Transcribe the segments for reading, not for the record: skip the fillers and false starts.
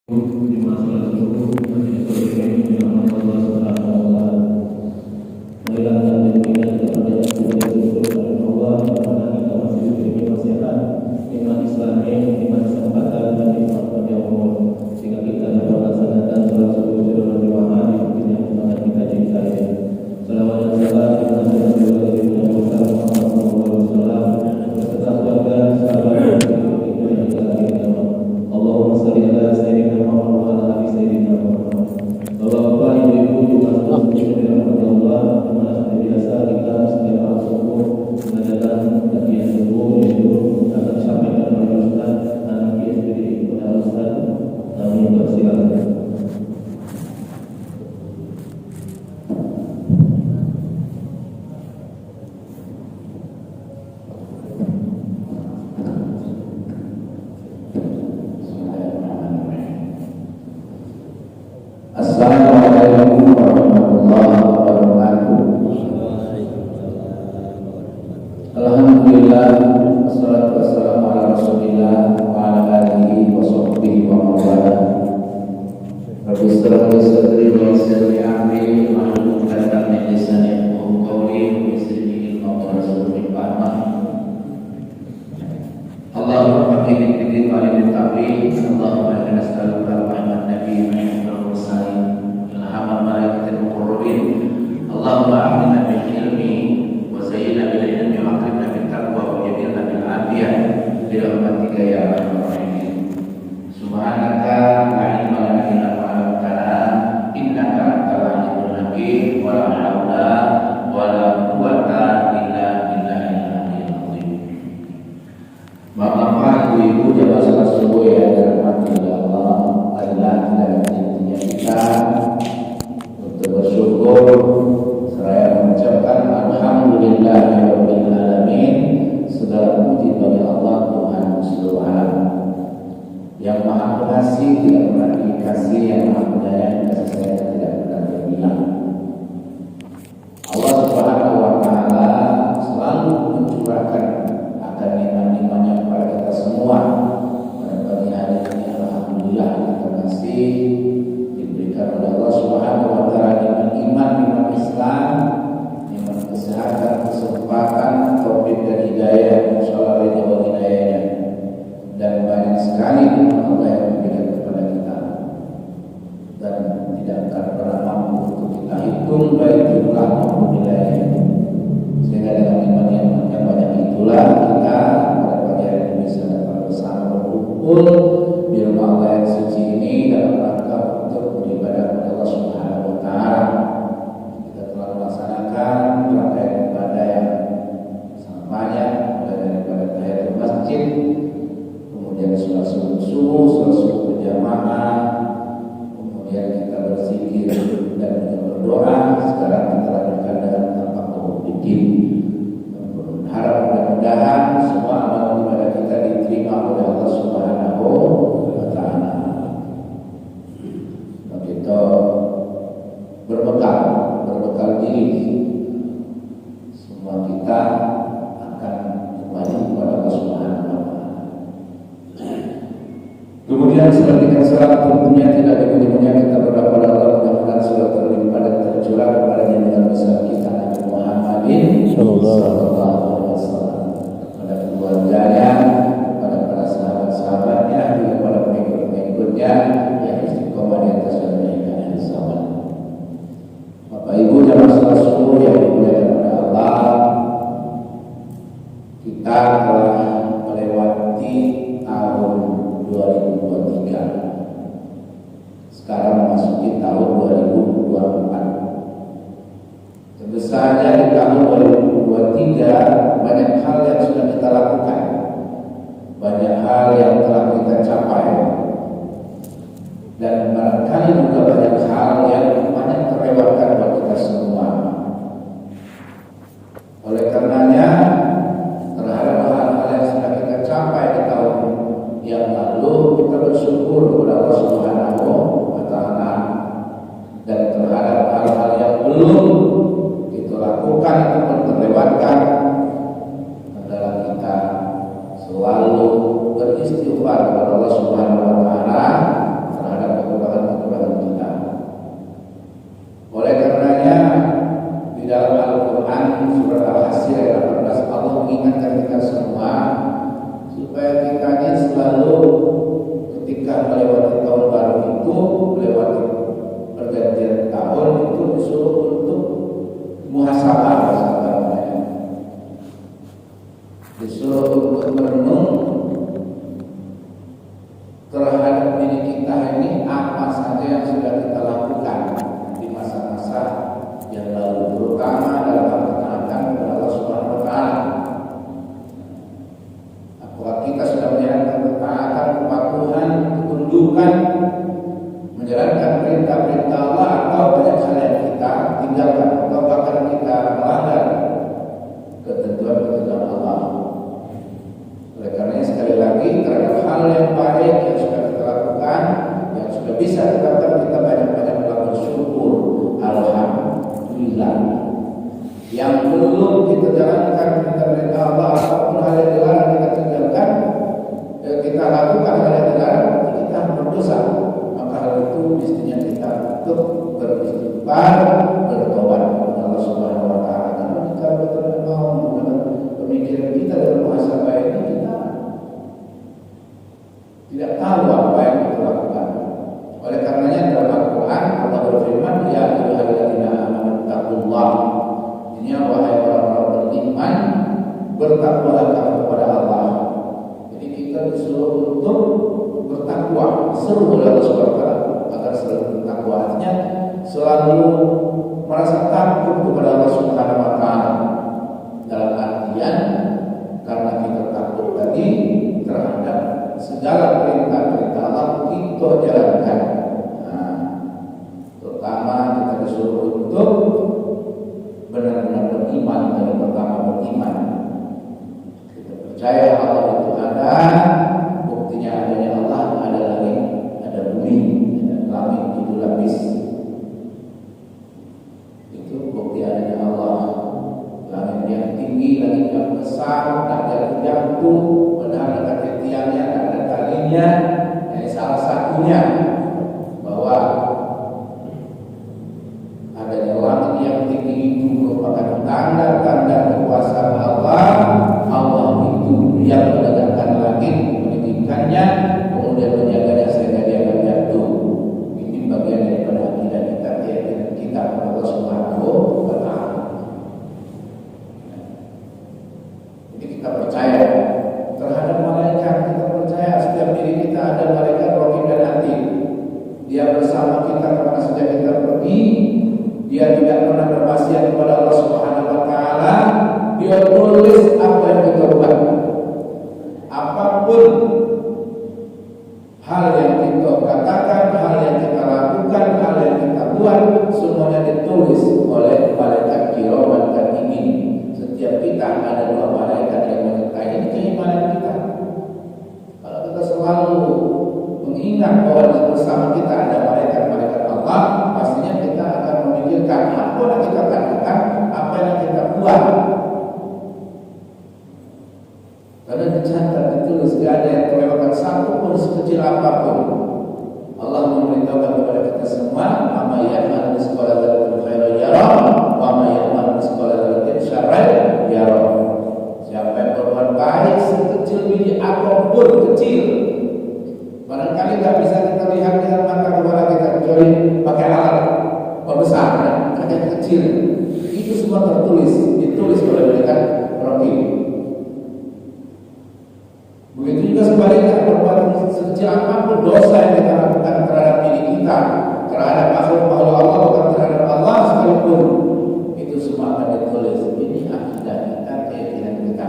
di masa lalu menjadi di nama Allah Subhanahu wa taala. Marilah kita berikan kepada Allah karena kita masih diberi nasihat iman Islam iman kesempatan dan iman pada umur sehingga kita dapat melaksanakan salat subuh secara berjamaah di waktu yang telah kita cintai. Salawat dan salam kita nabi dari Nabi Muhammad sallallahu alaihi wasallam beserta keluarga sahabat dan kita Allahumma shalli ala sayyidina Muhammad wa ala ali sayyidina Muhammad. Bapak-bapak, ibu-ibu juga seluruh dirahmati Allah, seperti biasa kita setiap hari subuh mengadakan kajian subuh yaitu akan disampaikan oleh Ustaz anak ISBD kepada Ustaz Amin Silakan. Assalamualaikum warahmatullahi wabarakatuh. Alhamdulillah, wassalatu wassalamu ala Rasulillah wa ala alihi wa sahbihi wa mawalah. Rabbi shrah li sadri wa yassir li amri wahlul 'uqdatam min lisani yafqahu qawli wa yassir li amri warzuqni fahma. Allahumma faqihni fid din wa 'allimni ta'wil. Allahumma inna nas'aluka rahmatan nabiyyin Allahumma malaikatil muqarrabin. Allahumma a'inna bil ilmi wa zayyinna bil ilmi wa akrimna bit taqwa wa jami'na bil afiyah bi rahmatika ya arhamar rahimin. Subhanaka la ilma lana illa ma 'allamtana innaka antal alimul hakim wa la haula wa la quwwata illa billahil aliyyil azim. Bapak-bapak, ibu-ibu jamaah salat subuh yang dirahmati Allah, marilah intinya kita bersyukur seraya mengucapkan alhamdulillahirabbil alamin. Segala puji bagi Allah Tuhan seluruh alam yang maha pengasih, tidak pernah dikasih, yang maha penyayang, kasih sayang tidak pernah terbilang. Allah Subhanahu wa taala selalu mencurahkan akan nikmat-nikmatnya kepada kita semua. Pada pagi hari ini alhamdulillah kita masih diberikan oleh Allah Subhanahu wa taala iman Islam, iman kesehatan, kesempatan, taufik dan hidayah, insyaallah ridha wa hidayah, dan banyak sekali nikmat Allah yang diberikan kepada kita dan tidak akan pernah mampu untuk kita hitung baik jumlah maupun nilainya. Sehingga dengan iman yang banyak itulah kita pada pagi hari ini bisa dapat bersama berkumpul di rumah Allah yang suci ini dalam rangka untuk beribadah kepada Allah Subhanahu wa taala. Kita telah melaksanakan rangkaian ibadah yang sangat banyak, mulai daripada tahiyatul masjid, kemudian sholat subuh berjamaah, kemudian kita berzikir dan berdoa. Sekarang kita lanjutkan dengan tafakkur fikih. Harap mudah-mudahan semua amal ibadah kita diterima oleh Allah Subhanahu wa taala. Begitu berbekal diri, semua kita akan kembali kepada Allah Subhanahu wa taala. Kemudian selanjutnya salat tentunya tidak dipunya kita berdoa kepada Allah, mudah-mudahan salat terlimpah dan tercurah kepada junjungan besar kita Nabi Muhammadin sallallahu alaihi wasallam, kepada keluarganya, kepada para sahabat-sahabatnya, juga kepada pengikut-pengikutnya yang istiqomah di atas kebaikan yang sama. Bapak Ibu jamaah salat subuh yang dimuliakan oleh Allah, kita telah melewati tahun 2023. Sekarang memasuki tahun 2024. Tentu saja di tahun 2023 banyak hal yang sudah kita lakukan, banyak hal yang telah kita capai, dan barangkali juga banyak hal yang banyak terlewatkan buat kita semua. Oleh karenanya, terhadap hal-hal yang sudah kita capai di tahun yang lalu, kita bersyukur kepada Allah Subhanahu wa taala, dan terhadap hal-hal yang belum kita lakukan ataupun terlewatkan adalah kita selalu beristighfar kepada Allah Subhanahu wa taala terhadap kita melewati tahun baru itu, melewati pergantian tahun itu disuruh untuk muhasabah, disuruh untuk merenung terhadap diri kita ini, apa saja yang sudah kita lakukan di masa-masa yang lalu, terutama dalam ketaatan kepada Allah Subhanahu wa taala. Apakah kita sudah menjalankan ketaatan, kepatuhan, ketundukan, menjalankan perintah-perintah Allah, atau banyak hal yang kita tinggalkan, atau bahkan kita melanggar ketentuan-ketentuan Allah. Oleh karena sekali lagi, terhadap hal yang baik yang sudah kita lakukan, yang sudah bisa kita lakukan, kita banyak-banyak melakukan syukur, alhamdulillah. Yang belum kita jalankan perintah Allah, apapun hal yang dilarang kita tinggalkan, kita lakukan hal yang dilarang, kita berdosa. Maka hal itu mestinya kita untuk beristighfar, bertobat kepada Allah Subhanahu wa taala. Karena kita betul-betul mau menggunakan pemikiran kita dalam muhasabah ini, kita tidak tahu apa yang kita lakukan. Oleh karenanya dalam Al-Quran Allah berfirman, ya ayyuhalladzina amanu taqullah. Ini wahai orang-orang beriman, bertakwalah kepada Allah. Jadi kita disuruh untuk bertakwa, seru oleh Allah Subhanahu wa taala agar selalu bertakwa. Artinya selalu merasa takut kepada Allah Subhanahu wa taala. Dalam artian karena kita takut tadi terhadap segala perintah-perintah Allah kita jalankan. Nah, terutama kita disuruh untuk benar-benar beriman. Yang pertama beriman. Kita percaya Allah itu ada, buktinya adanya Allah, ada langit, ada bumi, ada langit 7 lapis. Itu bukti adanya Allah. Langit yang tinggi, langit yang besar, tak ada jantung, padahal ada tiangnya, ada talinya. Ini salah satunya bahwa adanya langit yang tinggi itu merupakan tanda-tanda kekuasaan Allah. Allah itu yang menegakkan langit, meninggikannya, kemudian menjaganya sehingga dia tidak jatuh. Ini bagian daripada akidah kita, keyakinan kita kepada Allah Subhanahu wa taala. Jadi kita percaya terhadap malaikat, kita percaya setiap diri kita ada malaikat raqib dan atid. Dia bersama kita kemana saja kita pergi. Dia tidak pernah bermaksiat kepada Allah Subhanahu wa taala. Dia tulis apa yang kita buat. Apapun hal yang kita katakan, hal yang kita lakukan, hal yang kita buat, semuanya ditulis oleh malaikat kiraman katibin. Setiap kita ada 2 malaikat yang menyertai. Ini keimanan kita. Kalau kita selalu mengingat bahwa bersama kita ada malaikat-malaikat Allah, pastinya kita akan memikirkan apa yang kita katakan, apa yang kita buat. Karena dicatat, ditulis, tidak ada yang terlewatkan satu pun sekecil apapun. Allah memberitahukan kepada kita semua, "Amma ya'mal misqala dzarratin khairan yarah, wa ma ya'mal misqala dzarratin syarran yarah." Siapa yang berbuat baik sekecil biji apapun kecil, barangkali tidak bisa kita lihat dengan mata kepala kita kecuali pakai alat pembesar, ada kecil. Itu semua tertulis, ditulis oleh malaikat raqib. Begitu juga sebaliknya, berbuat sekecil apapun dosa yang kita lakukan terhadap diri kita, terhadap makhluk Allah, bahkan terhadap Allah sekalipun, itu semua akan ditulis. Ini akidah kita, keyakinan kita.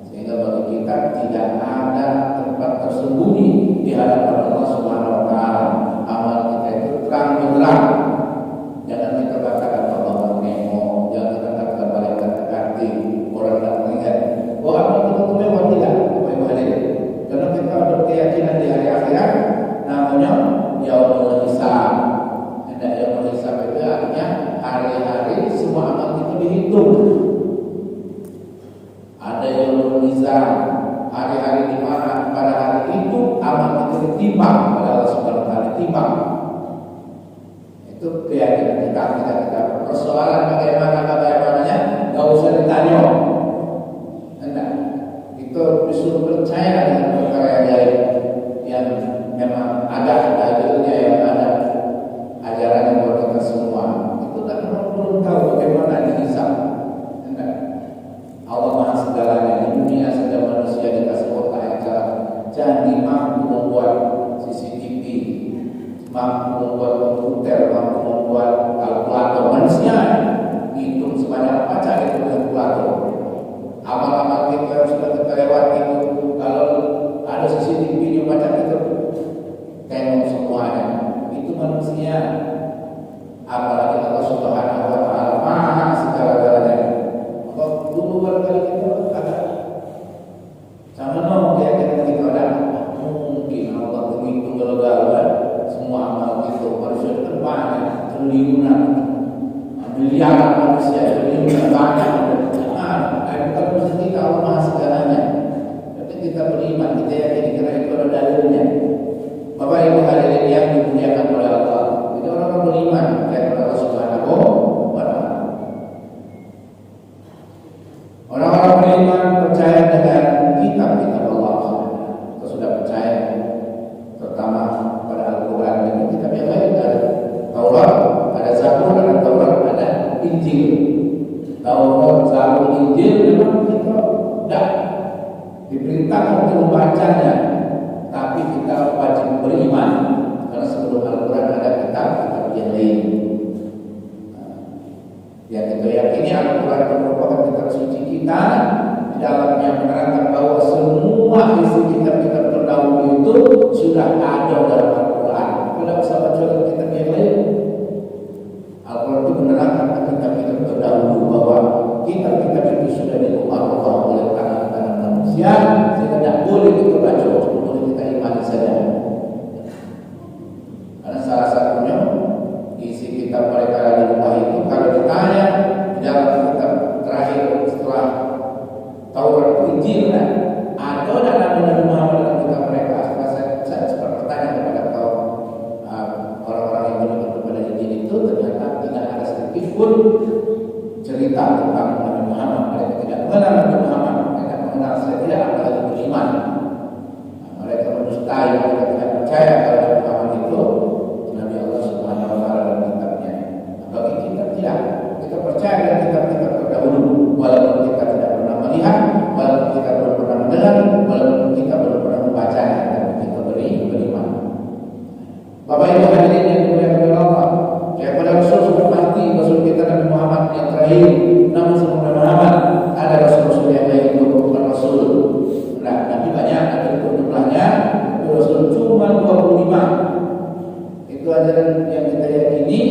Sehingga bagi kita tidak ada tempat tersembunyi di hadapan Allah Subhanahu wa taala. Amal kita itu terang benderang. Jangan kita katakan Allah menengok, jangan kita katakan malaikat terkati, orang tidak melihat. Oh, amal kita itu lewat tidak? Karena kita ada keyakinan di hari akhirat, namanya yaumul hisab. Ada yaumul hisab itu artinya hari-hari semua amal kita dihitung. Ada yaumul mizan, hari-hari di mana pada hari itu amal kita ditimbang oleh Allah Subhanahu wa taala, ditimbang. Itu keyakinan kita. Persoalan bagaimananya enggak usah ditanya. Kita disuruh percaya dengan perkara yang gaib yang memang mampu membuat komputer, mampu membuat kalkulator. Manusia hitung sebanyak apa cari itu kalkulator. Amal-amal kita yang sudah kita lewati itu, kalau ada CCTV macam itu, tengok semuanya. Itu manusia. Apalagi Allah Subhanahu wa Ta'ala maha segala-galanya. Maka dulu barangkali kita ada sama no keyakinan kita ada mungkin Allah begitu gagal semua amal kita manusia terbanyak triliunan miliaran manusia triliunan banyak. Bukan mesti kita Allah maha segalanya, tapi kita beriman, kita yakin karena itu ada dalilnya. Bapak Ibu hadirin yang dimuliakan oleh Allah, itu orang beriman kepada Allah Subhanahu wa Ta'ala. Orang-orang beriman percaya dengan kitab-kitab Allah. Kita sudah percaya pertama pada Al-Quran dan kitab yang lain, ada Taurat, ada Zabur, ada Taurat, ada Injil. Taurat, Zabur, Injil memang kita tidak diperintahkan untuk membacanya, tapi kita wajib beriman karena sebelum Al-Quran ada kitab yang lain. Yang kita yakini Al-Quran merupakan kitab suci kita, di dalamnya menerangkan bahwa semua isi kitab-kitab terdahulu itu sudah ada dalam Al-Quran. Tidak usah baca kitab yang lain. Al-Quran itu menerangkan kitab-kitab terdahulu bahwa kitab-kitab itu sudah diubah oleh tangan-tangan manusia, sehingga tidak boleh kita baca, boleh kita imani saja. Karena salah satunya isi kitab mereka di rumah itu, kalau ditanya di dalam kitab terakhir setelah Taurat Injil ada dalam Nabi Muhammad dalam kitab mereka. Saya sempat bertanya kepada orang-orang yang beriman kepada Injil itu, ternyata tidak ada sedikit pun cerita tentang Nabi Muhammad. Mereka tidak mengenal Nabi Muhammad, mereka mengenal saja apalagi beriman. Mereka mendustai, mereka tidak percaya kalau Nabi Muhammad itu Nabi Allah Subhanahu wa Ta'ala dalam kitabnya. Bagi kita tidak, kita percaya dengan kitab-kitab terdahulu, walaupun kita tidak pernah melihat, walaupun kita belum pernah mendengar, walaupun kita belum pernah membacanya, tapi kita beriman. Bapak Ibu hadirin yang dimuliakan oleh Allah, kepada Rasul sudah pasti Rasul kita Nabi Muhammad yang terakhir. Namun sebelum Nabi Muhammad ada Rasul-Rasul yang lain, bukan Rasul. Nah, Nabi banyak, ada jumlahnya, Rasul cuma 25. Itu ajaran yang kita yakini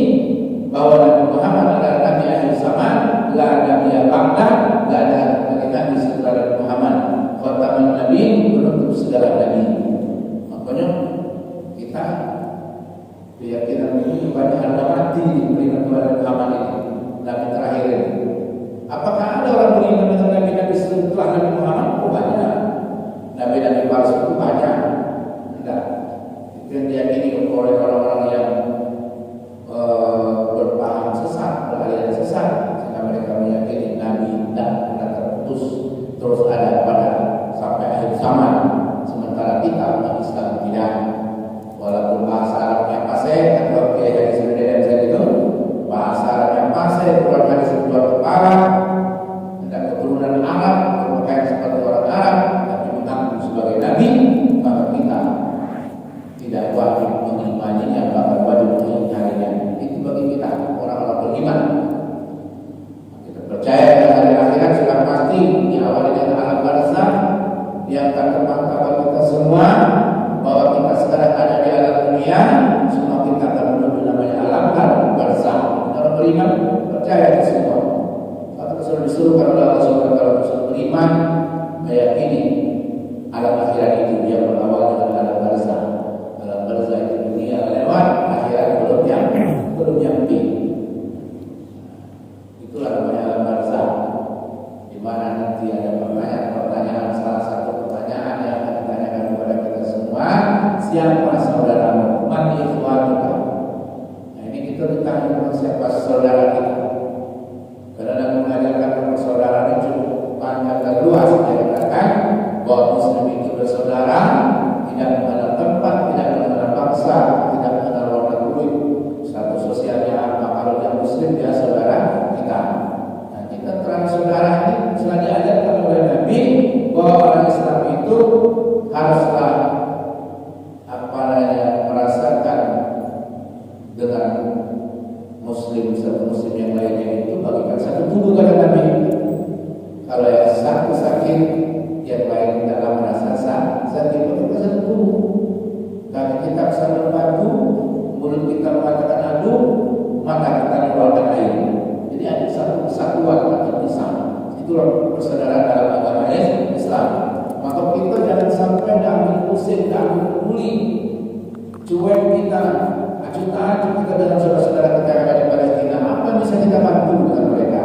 bahwa Nabi Muhammad adalah Nabi akhir zaman, tidak ada Nabi yang bangga, tidak ada Nabi setelah Nabi Muhammad. Khataman Nabi menutup segala Nabi. Makanya kita keyakinan ini banyak harga mati beriman kepada Muhammad ini, Nabi terakhir ini. Apakah ada orang beriman dengan Nabi-Nabi setelah Nabi Muhammad? Oh banyak. Nabi-Nabi palsu itu banyak. Tidak. Itu yang diyakini oleh orang-orang yang berpaham sesat, beraliran sesat, sehingga mereka meyakini Nabi tidak pernah terputus, terus ada pada sampai akhir zaman. Sementara kita umat Islam tidak. Walaupun bahasa Arabnya fasih, atau kiai hadis dan saya itu bahasa Arabnya fasih, Quran hadis keluar kepala, ada keturunan Arab, berpakaian seperti orang Arab, tapi mengaku sebagai Nabi, maka kita tidak wajib mengimaninya, bahkan wajib mengingkarinya. Itu bagi kita orang-orang beriman. Kita percaya pada hari akhirat sudah pasti diawali dengan alam barzah yang akan terpantau kita semua, bahwa kita sekarang ada di alam dunia, semua kita akan menuju namanya alam barzah. Orang beriman percaya itu semua. Kalau sudah disuruh oleh Allah Subhanahu wa Ta'ala untuk beriman, meyakini alam akhirat itu dia mengawal dengan alam barzah. Alam barzah itu dunia lewat, akhirat belum nyampe. Itulah namanya alam barzah, di mana nanti ada pertanyaan, salah satu pertanyaan yang akan ditanyakan kepada kita semua, siapa saudaramu? Man kita acuh-acuh kita dengan saudara-saudara kita yang ada di Palestina, apa yang bisa kita bantu dengan mereka?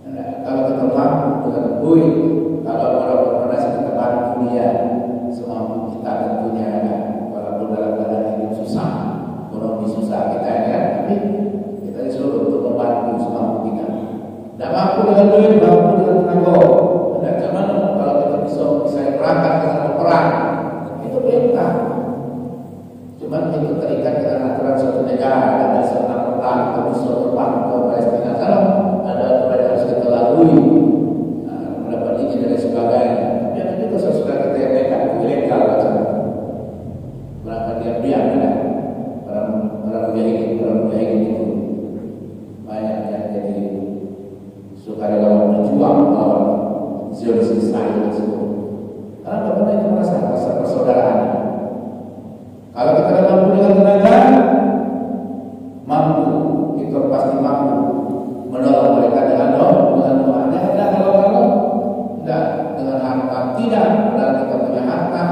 Nah, kalau kita mampu dengan duit, kalau orang berdonasi kita bantu dia semampu kita tentunya, walaupun dalam keadaan hidup susah, ekonomi susah kita ya, tapi kita disuruh untuk membantu semampu kita. Tidak mampu dengan duit, mampu dengan tenaga. Tidak cuman kalau kita bisa berangkat ke sana perang, itu perintah. Cuman itu terikat dengan aturan suatu negara, ada seorang perang atau bisa terbang ke Palestina sana, ada aturan yang harus kita lalui, mendapat izin dan sebagainya. Ya itu sesuatu kita yang nekat, ilegal macam berangkat diam-diam kan? Orang mujahidin itu banyak yang jadi sukarelawan berjuang melawan Zionis Israel tersebut. Karena bagaimana itu rasa persaudaraan. Kalau kita tidak mampu dengan tenaga, mampu, kita pasti mampu menolong mereka dengan doa. Tidak kalau tidak dengan harta, tidak. Dan kita punya harta,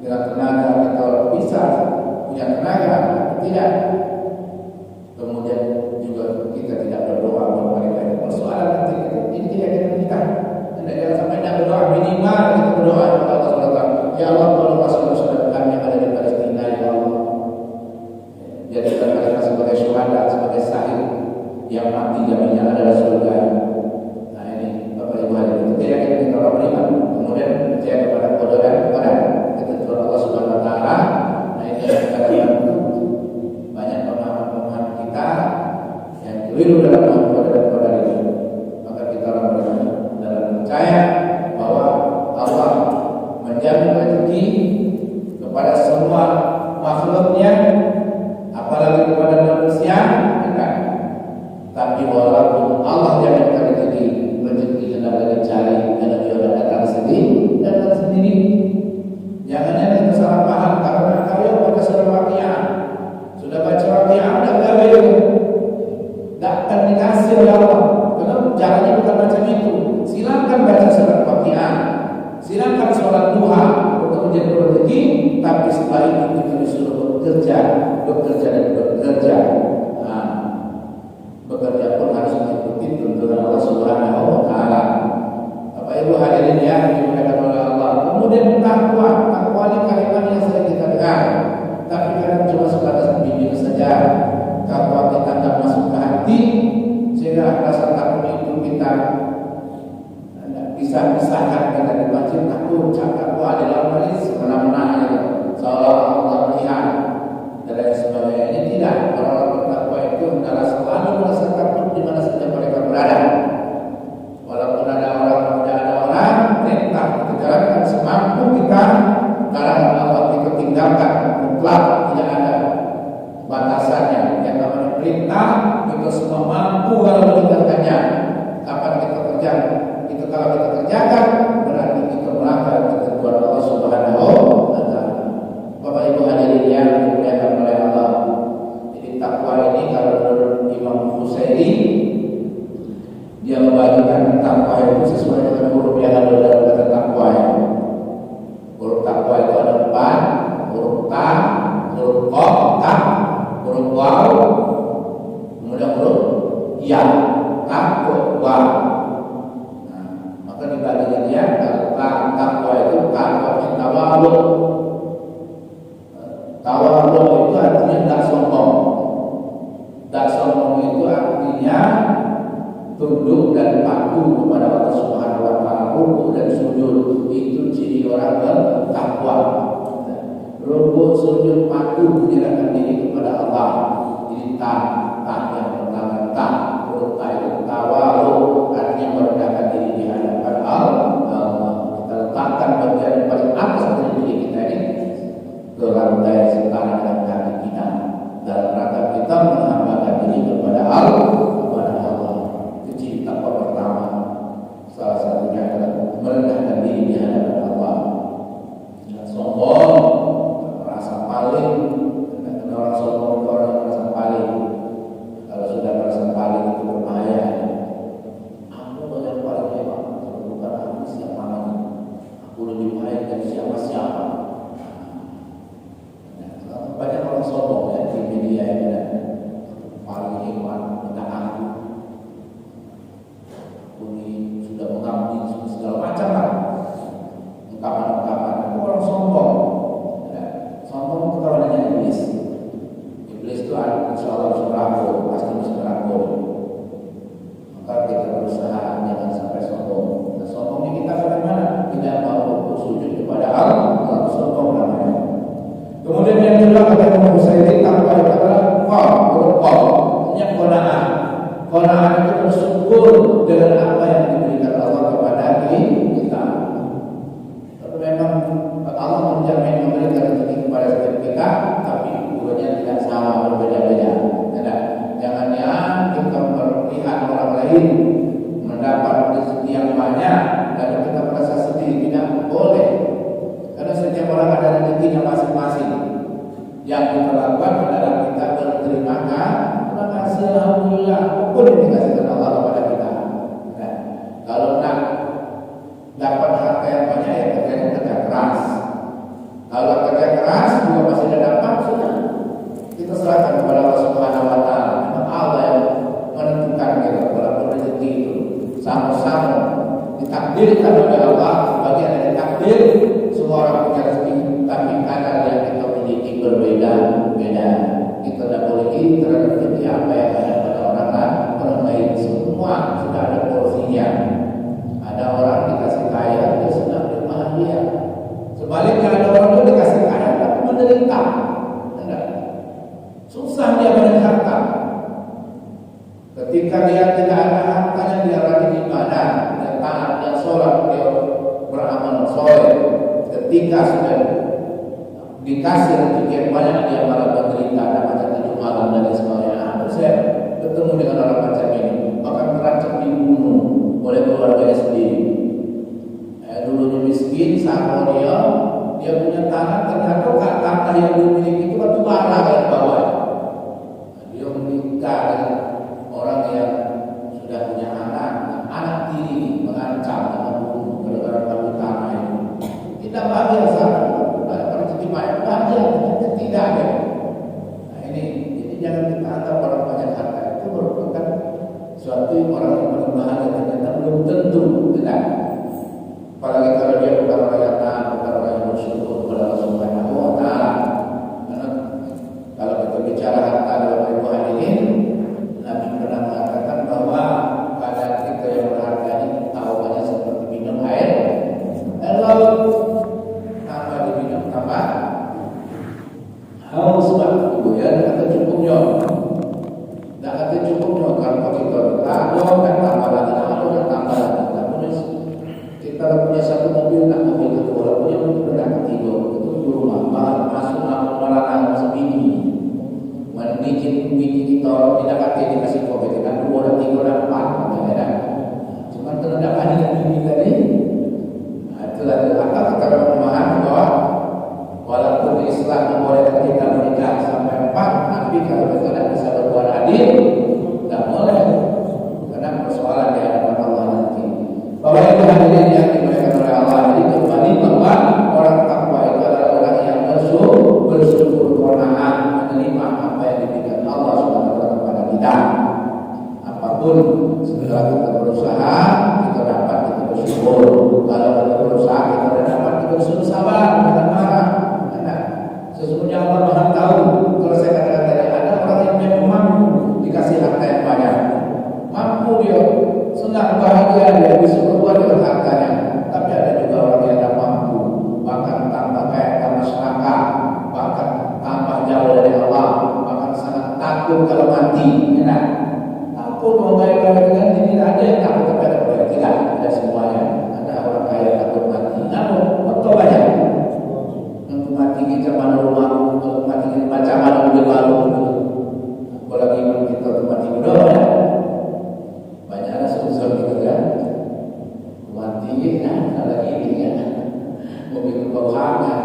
dengan tenaga kita bisa punya tenaga, tidak. Kemudian juga kita tidak berdoa untuk mereka. Itu persoalan nanti ini tidak kita. Jangan sampai tidak berdoa, minimal kita berdoa kepada Allah SWT. Ya Allah, tolong saudara-saudara kami yang ada di Palestina, ya Allah. Jadikan mereka sebagai syuhada, sebagai syahid yang mati jaminnya adalah surga. Nah ini Bapak Ibu hadirin, tidak kita orang beriman, kemudian percaya kepada qada dan qadar, ketentuan Allah Subhanahu Wa Taala. Nah ini yang kita katakan banyak pemahaman kita yang keliru dalam qada dan qadar itu. Maka kita orang beriman dalam percaya bahwa Allah menjamin rezeki kepada semua makhluknya, apalagi kepada manusia, enggak. Tapi walaupun Allah jaminkan rezeki hendaklah dicari karena dia sudah datang sendiri. Jangan ada kesalahan paham karena kalian pada surah Waqiah sudah baca Waqiah, sudah gawe, tidak akan dikasih oleh Allah. Kenapa? Caranya bukan macam itu. Silakan baca surat Waqiah, silakan sholat duha untuk menjadi rezeki, tapi setelah itu kita disuruh bekerja. Bekerja pun harus mengikuti tuntunan Allah Subhanahu Wa Taala. Bapak Ibu hadirin yang dimuliakan oleh Allah. Kemudian takwa ini kalimat yang sering kita dengar, tapi kadang cuma sebatas bibir saja. Takwa kita tidak masuk ke hati, sehingga rasa takut itu kita bisa pisahkan kita di masjid takut, takwa di dalam hadis semena-mena seolah Allah melihat dan sebagainya. Ini tidak. Orang-orang bertakwa itu adalah selalu merasa takut di mana saja mereka berada. Walaupun ada orang, tidak ada orang, perintah kita jalankan semampu kita. Larangan Allah kita tinggalkan mutlak, tidak ada batasannya. Yang namanya perintah kita semua mampu kalau meninggalkannya. Kapan kita kerjakan? Itu kalau kita kerjakan berarti kita melanggar ketentuan Allah Subhanahu Wa Taala. Bapak Ibu hadirin yang dimuliakan oleh Allah. Jadi takwa ini kalau menurut Imam Husaini, dia membagikan takwa itu sesuai dengan huruf yang ada dalam kata takwa. Huruf takwa itu ada 4, huruf ta, huruf qaf, ta, huruf waw, kemudian huruf ya, takwa. Nah, maka dibagikan dia takwa itu tawadhu. Tawadhu itu artinya tidak sombong. Tak sombong itu artinya tunduk dan patuh kepada Allah Subhanahu Wa Taala, rukuk dan sujud. Itu ciri orang bertakwa. Rukuk, sujud, patuh menyerahkan diri kepada Allah. Ini tak yang pertama, tak huruf ta itu tawadhu, artinya merendahkan diri di hadapan Allah. Kita letakkan bagian paling atas dari diri kita ini ke lantai setara dengan kaki kita, dalam rangka kita menghambakan diri kepada Allah. Itu ciri takwa pertama. Salah satunya adalah merendahkan diri di hadapan Allah. Jangan sombong, merasa paling. Orang sombong itu orang yang merasa paling. Kalau sudah merasa paling itu berbahaya. Aku yang paling hebat, kalau bukan aku siapa lagi? Aku lebih baik dari siapa-siapa. Yang kita lakukan adalah kita berterima kasih, alhamdulillah, apapun yang dikasihkan Allah kepada kita. Nah, kalau nak dapat harta yang banyak ya kerja keras. Kalau kerja keras juga masih ada dapat, sudah kita serahkan kepada Allah Subhanahu Wa Taala. Allah yang menentukan kita walaupun rezeki itu sama-sama ditakdirkan oleh Allah. Bagian dari takdir semua orang punya rezeki, tapi kadar yang kita miliki berbeda-beda. Kita tidak boleh terhadap rezeki apa yang ada pada orang lain. Semua sudah ada porsinya. Ada orang dikasih kaya, dia senang, dia bahagia. Sebaliknya ada orang itu dikasih kaya tapi menderita. Susah dia banyak harta. Ketika dia tidak ada hartanya, dia rajin ibadah, dia taat, dia sholat, dia beramal soleh. Ketika sudah dikasih rezeki yang banyak, dia malah menderita, ada macam tujuh malam dan sebagainya. Saya bertemu dengan orang macam ini, bahkan terancam dibunuh oleh keluarganya sendiri. Dulunya miskin, sama dia punya tanah, ternyata tanah yang dimiliki itu batu bara yang bawah. Dia menikah dengan orang yang sudah punya anak tiri mengancam dengan bunuh gara-gara batu tanah itu. Tidak bahagia sana, ada rezeki banyak bahagia, tidak ada. Nah ini jangan kita anggap orang banyak harta itu merupakan suatu orang yang paling bahagia, ternyata belum tentu, tidak. Apalagi kalau dia bukan orang yang taat, bukan orang yang bersyukur kepada Allah Subhanahu Wa Taala. Karena kalau kita bicara harta dalam Al-Quran ini, Nabi pernah mengatakan bahwa pada kita yang berharga ini tahuannya seperti minum air laut, tambah diminum tambah haus banget, ibu ya, kata cukupnya, tidak kata cukupnya. Kalau kita tahu dan tambah lagi, dan tambah lagi. Kita punya satu mobil, nak mobil kedua, punya mobil ketiga, itu di rumah, masuk malah sebiji. Menijin biji kita tidak kata dikasih kopi, kita dua dan tiga dan empat, ya. Cuma terhadap yang biji tadi, itulah apa kata memahami bahwa walaupun Islam membolehkan kita menikah sampai 4, tapi kalau kita tidak bisa berbuat adil, tidak boleh, karena persoalan di hadapan Allah nanti. Bahwa itu hadirin yang dimuliakan oleh Allah. Jadi kembali bahwa orang takwa itu adalah orang yang bersyukur, qanaah, menerima apa yang diberikan Allah Subhanahu wa taala kepada kita. Apapun setelah kita berusaha, kita dapat, kita bersyukur. Kalau kita berusaha, kita tidak dapat, kita bersyukur, sabar, jangan marah. Nah, sesungguhnya Allah Maha tahu. Kalau saya katakan tadi, ada orang yang memang mampu dikasih harta yang banyak, mampu dia, senang, bahagia, dia bisa berbuat dengan hartanya. Tapi ada juga orang yang tidak mampu, bahkan tambah kaya, tambah serakah, bahkan tambah jauh dari Allah, bahkan sangat takut kalau mati. Enak, takut mau kaya-kaya dengan ini, ada yang takut kepada kaya. Tidak, tidak semuanya. Ada orang kaya takut mati. Namun, betul banyak. Untuk mati kita mana rumah, untuk mati kita baca mana mobil baru. Apalagi kita untuk mati muda, ya. Gitu kan, mati ada ini ya, mobil berbahangan.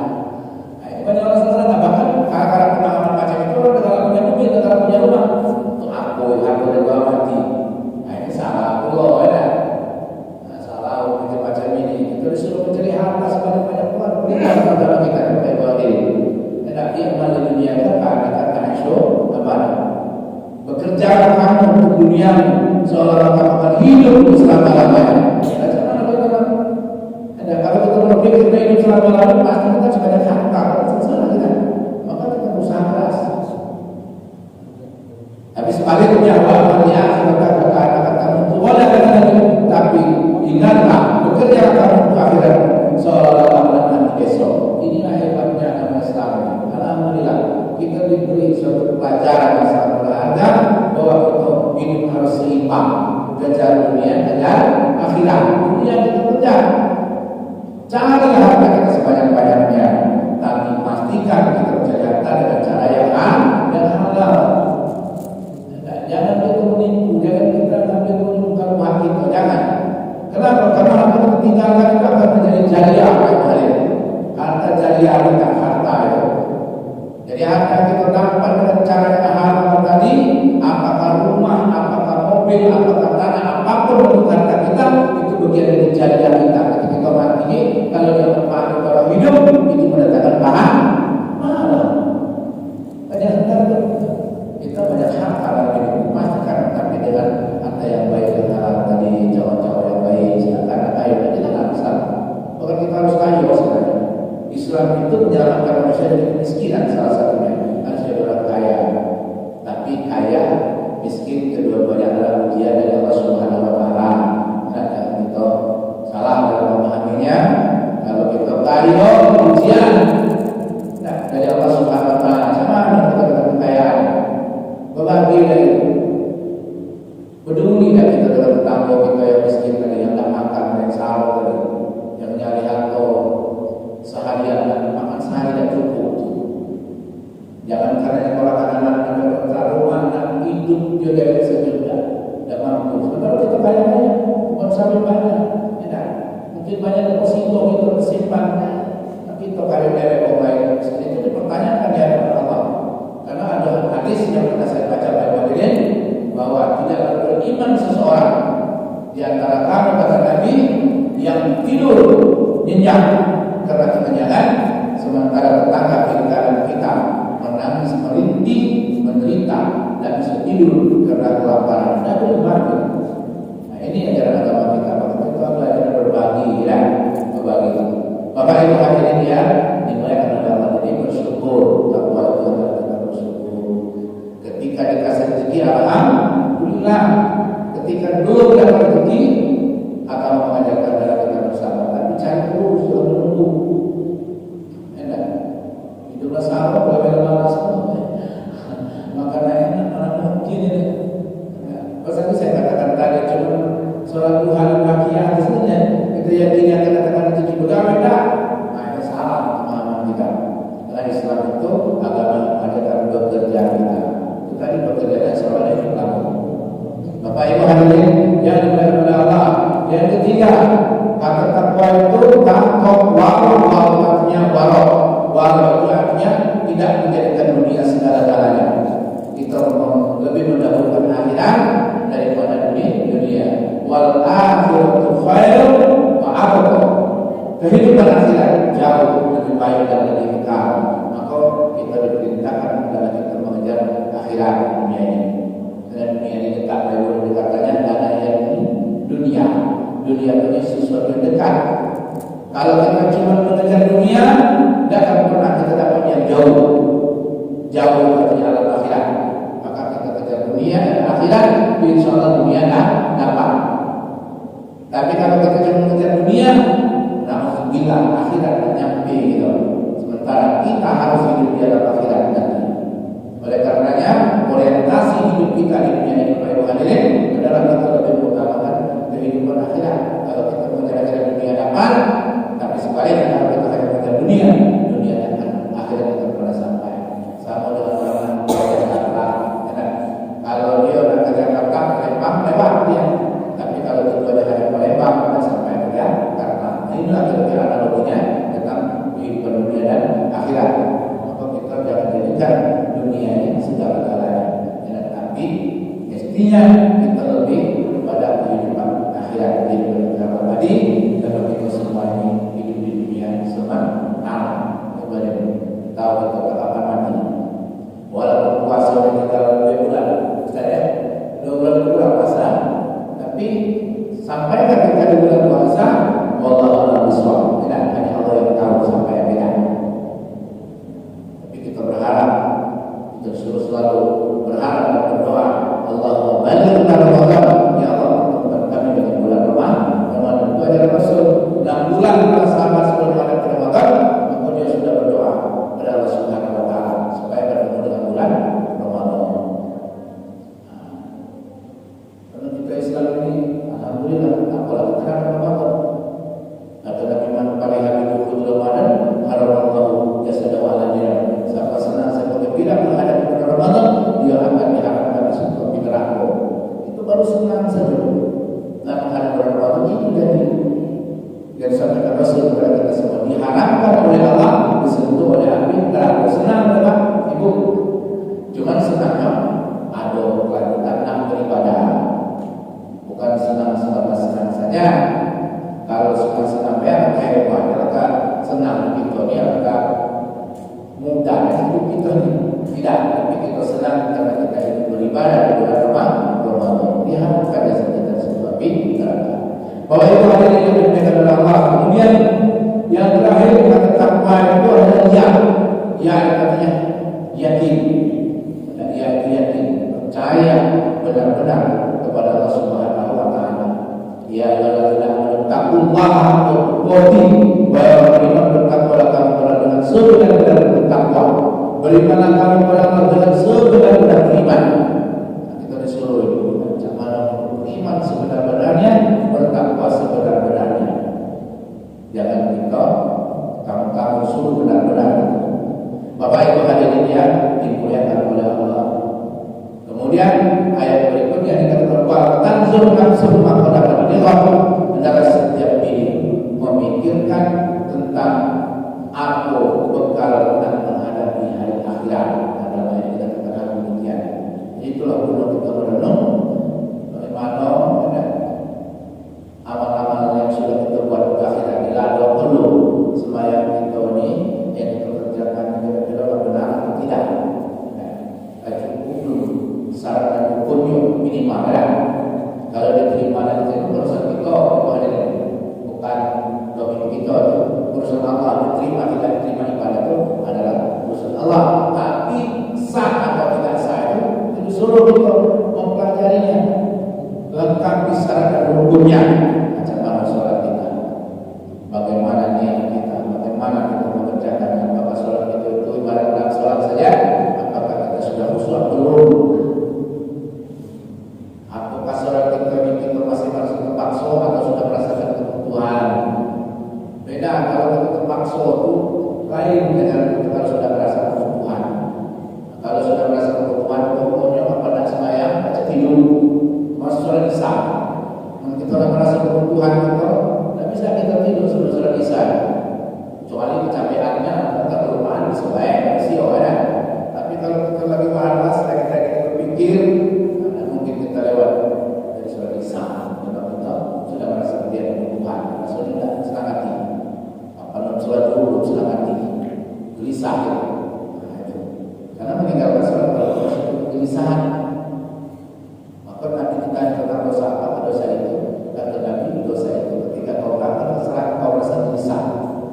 Banyak orang salah bahkan karena pengalaman macam itu orang negara punya mobil, negara punya rumah, untuk aku negara mati. Nah ini salah pulau ya, salah untuk macam ini. Kita disuruh mencari harta sebanyak-banyak uang, berikan kepada kita kepada bagi. Tidak iman di dunia kita kata Aisyah apa? Bekerja kamu untuk dunia seolah-olah kamu akan hidup selama-lamanya. Kalau kita berpikir kita hidup selama-lamanya, pasti kita sebanyak harta. Salah kita, maka kita berusaha keras. Tapi sebaliknya, walaupun kata-kata untuk boleh tapi ingatlah bekerja kamu untuk akhirat seolah-olah nanti besok. Inilah hebatnya agama Islam. Alhamdulillah kita diberi suatu pelajaran yang sangat berharga bahwa kita hidup harus seimbang, kejar dunia, kejar akhirat. Dunia kita kerja, carilah harta kita sebanyak-banyaknya, tapi pastikan kita mencari harta dengan cara yang halal. Jangan kita menipu, jangan kita sampai menunjukkan uang kita, jangan. Kenapa? Karena harta kita tinggalkan itu akan menjadi jariah kemarin. Harta jariah kita, harta itu. Jadi harta kita dapat dengan cara yang halal tadi, apakah rumah, apakah mobil, apakah tanah, apapun bentuk harta kita, itu bagian dari jariah kita. Ketika kita mati, kalau dia manfaat orang hidup, itu mendatangkan pahala. Banyak sekali kita banyak hak halal hidup pastikan, tapi dengan harta yang baik dan halal tadi, cawan-cawan yang baik, silakan kaya dan tidak besar. Bahkan kita harus kaya sebenarnya. Islam itu menyelamatkan manusia dari kemiskinan salah satunya. Harus jadi orang kaya, tapi kaya miskin kedua-duanya adalah ujian dari Allah Subhanahu Wa Taala. Jangan kita salah dalam memahaminya. Kalau kita kaya ujian dari Allah Subhanahu Wa Taala, sama dengan kita kekayaan. Berbagi dari itu. Peduli dan kita dalam tetangga kita yang miskin tadi, yang tak makan, yang sahur tadi, yang nyari harta seharian dan makan sehari dan cukup. Jangan karena kalau anak-anak ada kontrak rumah dan hidup dia dari sejuta tidak mampu. Sementara kita banyak-banyak, bukan sampai banyak, tidak. Mungkin banyak deposito itu tersimpan, tapi itu kali dari orang lain itu dipertanyakan di hadapan Allah. Karena ada hadis yang pernah saya baca baik-baik bahwa tidak beriman seseorang di antara kamu, kata Nabi, yang tidur nyenyak karena kekenyangan, sementara tetangga kiri kanan kita menangis, merintih, menderita, dan bisa tidur karena kelaparan. Tidak berbagi. Nah, ini ajaran agama kita. Maka kita belajar berbagi, ya, berbagi. Bapak Ibu hadirin ya, dimuliakan oleh Allah, jadi bersyukur. Takwa itu adalah kita bersyukur. Ketika dikasih rezeki, alhamdulillah. Ketika belum dapat rezeki, akan mengajarkan darah kita bersama. Tapi cari terus, jangan menunggu. Enak. Hiduplah sahabat, boleh malas semua. Makanan enak, mana mungkin ini. Pasal itu saya katakan tadi, cuma sholat duha dan bakiyah saja. Kita yakini akan katakan rezeki begawe tak? Nah, itu salah pemahaman kita. Karena Islam itu agama mengajarkan bekerja kita. Itu tadi pekerjaan sholat dan Islam. Bapak Ibu hadirin yang dimuliakan oleh Allah. Yang ketiga, kata takwa itu takwa waro, artinya waro. Waro itu artinya tidak menjadikan dunia segala-galanya. Kita lebih mendahulukan akhirat daripada dunia. Wal akhiratu khairun wa abqa. Kehidupan akhirat jauh lebih baik dan lebih kekal. Maka kita diperintahkan adalah kita mengejar akhirat dunia ini. Dan dunia ini dekat, baik katanya dana yang dunia. Dunia ini sesuatu yang dekat. Kalau kita cuma mengejar dunia, tidak akan pernah kita dapat yang jauh. Jauh artinya alam akhirat. Maka kita kejar dunia dan akhirat, insya Allah dunia dapat. Tapi kalau kita cuma mengejar dunia, alhamdulillah akhirat tidak nyampe gitu. Sementara kita harus hidup di alam akhirat nanti. Oleh karenanya, orientasi hidup kita di dunia ini, Bapak Ibu hadirin, adalah kita lebih mengutamakan kehidupan akhirat. Kalau kita mengejar dunia dapat, tapi sebaliknya kalau kita hanya mengejar dunia akan akhirat kita pernah sampai. Sama dengan orang yang datang, kalau dia udah ke Jakarta, Palembang, lewat dia. Tapi kalau tujuannya hanya Palembang, tidak sampai ke Jakarta. Nah, inilah kira-kira analoginya tentang kehidupan dunia dan akhirat. Maka kita jangan jadikan dunia ini segala-galanya. Tapi mestinya kita lebih kepada kehidupan akhirat, kehidupan abadi. Kalau kita semua ini hidup di dunia sementara, kepada tahu kita kapan mati. Walaupun puasa kita 2 bulan, saya 2 bulan kurang puasa, tapi sampai ketika di bulan puasa, wallahu a'lam bishawab. Tidak hanya Allah yang tahu sampai akhirnya. Tapi kita berharap, kita suruh selalu berharap dan berdoa, Allahumma balighna Ramadan, ya Allah, pertemukan kami dengan bulan Ramadan. Itu adalah Rasul 6 bulan para sahabat sebelum menghadapi Ramadan, maka dia sudah berdoa kepada Allah Subhanahu Wa Taala supaya bertemu dengan bulan Ramadan. Karena kita Islam ini, alhamdulillah, apalagi terhadap Ramadan. Kata Nabi Muhammad paling habis Ramadan, haramallahu jasadahu ala jiran. Siapa senang, siapa gembira menghadapi bulan Ramadan, dia akan diharapkan hadirin yang dimuliakan oleh Allah. Kemudian yang terakhir kata takwa itu adalah ya artinya yakin, yakin, percaya benar-benar kepada Allah Subhanahu wa taala. Ya alladzina taqullaha waqti wa beriman bertakwalah kamu dengan sebenar-benar bertakwa. Berimanlah kamu kepada Allah dengan sebenar-benar iman. Kita disuruh beriman sebenar-benarnya, bertakwa sebenar-benarnya. Jangan kita kamu suruh benar-benar. Bapak Ibu hadirin yang dimuliakan oleh Allah. Kemudian ayat berikutnya dikatakan wa tanzur nafsun ma qaddamat lighad. Hendaklah setiap diri memikirkan tentang apa bekal dan menghadapi hari akhirat. Adalah yang kita katakan demikian. Itulah guna kita merenung bagaimana amal-amal yang sudah kita buat di akhirat dilado perlu sembahyang kita ini yang kita kerjakan kira-kira benar atau tidak. Syarat dan hukumnya minimal kan? Kalau diterima dan itu urusan kita, bukan domain kita. Urusan Allah diterima tidak diterima ibadah itu adalah urusan Allah. Tapi sah atau tidak sah itu disuruh kita mempelajarinya, lengkap di syarat dan hukumnya. Macam mana sholat kita, bagaimana niat kita, bagaimana kita mengerjakannya. Apakah sholat itu ibarat dalam sholat saja? Apakah kita sudah khusyuk belum? Lain dengan kalau sudah merasa kebutuhan. Kalau sudah merasa kebutuhan, pokoknya pada sembahyang baca tidur, masuk sholat isya. Kita sudah merasa kebutuhan, tidak bisa kita tidur sebelum sholat isya. Kecuali kecapeannya atau kelemahan sebaik sio ya. Tapi kalau kita lagi malas, kita berpikir, mungkin kita lewat dari sholat isya. Kita sudah merasa dia kebutuhan, sudah senang hati. Kalau sholat dulu senang hati. Gelisah ya. Karena meninggalkan sholat kalau itu kegelisahan. Maka nanti kita tentang dosa apa dosa itu, kata Nabi dosa itu ketika kau berangkat terserah kau merasa gelisah,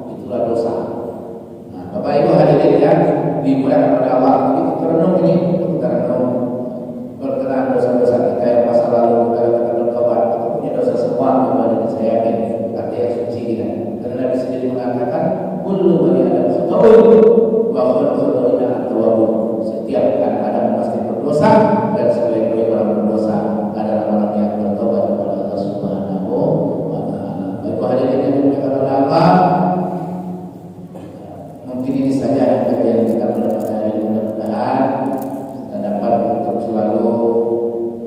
itulah dosa. Nah, Bapak Ibu hadirin yang dimuliakan oleh Allah, kita renung ini, kita renung berkenaan dosa-dosa kita yang masa lalu kita bertobat, kita punya dosa semua kepada saya yakin arti yang suci kita. Karena Nabi sendiri mengatakan kullu bani adam khata'un wa khairul khata'ina at-tawwabun. Setiap anak Adam pasti berdosa dan sebaik-baik orang berdosa adalah orang yang bertobat kepada Allah Subhanahu wa taala. Baik hadirin yang dimuliakan oleh Allah, mungkin ini saja yang kajian kita pada hari ini. Mudah-mudahan kita dapat untuk selalu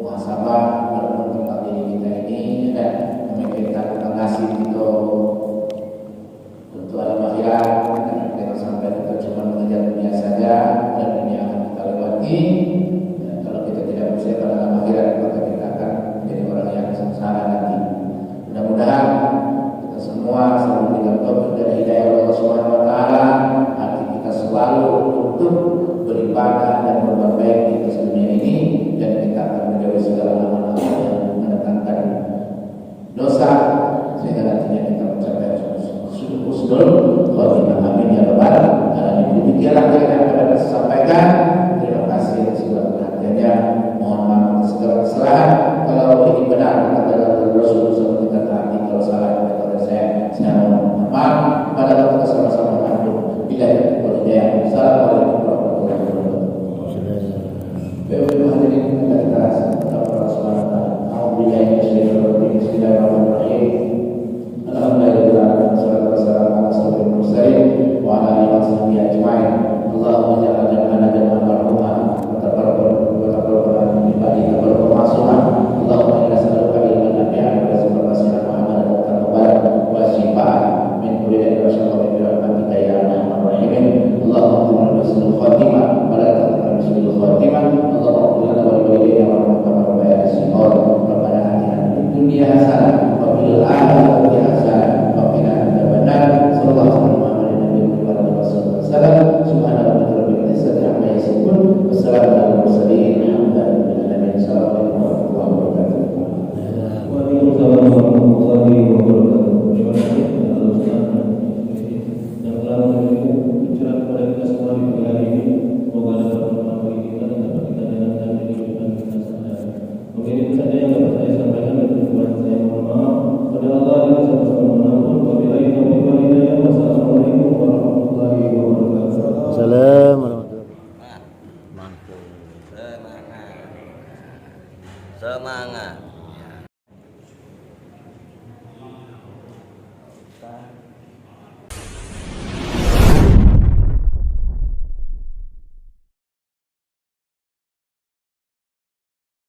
muhasabah dalam tentang diri kita ini dan memikirkan tentang nasib kita untuk alam akhirat. Jangan sampai kita cuma mengejar dunia saja dan dunia akan kita lewati. Dan kalau kita tidak bersiap pada alam akhirat, maka kita akan menjadi orang yang sengsara nanti. Mudah-mudahan kita semua selalu diberikan taufik dan hidayah Allah Subhanahu wa taala, hati kita selalu untuk beribadah dan berbuat baik di atas dunia ini, dan kita akan menjauhi segala amal-amal yang mendatangkan dosa sehingga nantinya kita mencapai husnul khotimah. Amin ya rabbal alamin. Demikianlah yang dapat saya sampaikan. Terima kasih atas segala perhatiannya. Mohon maaf atas segala kesalahan. Kalau ini benar kata Rasulullah seperti kata hati, kalau salah kata saya mohon maaf. Pada kita sama-sama berdoa. Bila hidayah. Assalamualaikum warahmatullahi wabarakatuh. Baik hadirin kita bahas tentang Rasulullah. Bismillahirrahmanirrahim. Alhamdulillah wassalatu wassalamu ala asyrofil mursalin wa ala alihi washabihi ajmain. Allahumma ja'al jam'ana jam'an marhumah wa taqabbal min ibadika bermasumah. Allahumma inna nas'aluka ilman nafi'an wa rizqan wasi'an wa amalan mutaqabbalan wa shifaan min kulli da'in wa syarrin bi rahmatika ya arhamar rahimin. Allahumma inna husnul khatimah wa la taqul husnul khatimah. Allahumma inna wa walidayna wa rahmataka wa bayatina rabbana atina fid dunya hasanah wa fil akhirati hasanah wa qina adzabannar. Sallallahu alaihi wa sallam. Subhana rabbika rabbil izzati amma yasifun wa salamun alal mursalin walhamdulillahi rabbil alamin. Assalamualaikum warahmatullahi wabarakatuh. Waalaikumsalam warahmatullahi wabarakatuh. Mantul. Semangat. Semangat.